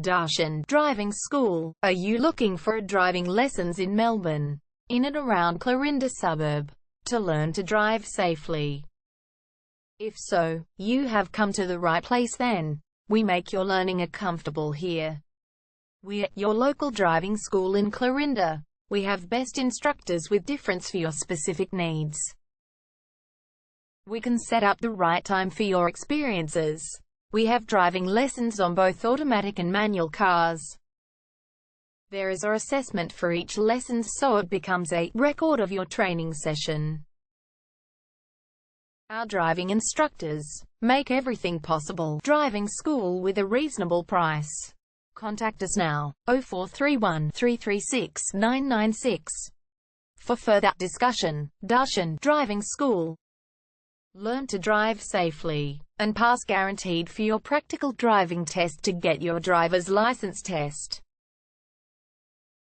Darshan Driving School. Are you looking for driving lessons in Melbourne, in and around Clarinda suburb, to learn to drive safely? If so, you have come to the right place then. We make your learning comfortable here. We're your local driving school in Clarinda. We have best instructors with difference for your specific needs. We can set up the right time for your experiences. We have driving lessons on both automatic and manual cars. There is an assessment for each lesson, so it becomes a record of your training session. Our driving instructors make everything possible. Driving school with a reasonable price. Contact us now, 0431 336 996. For further discussion. Darshan Driving School. Learn to drive safely and pass guaranteed for your practical driving test to get your driver's license test.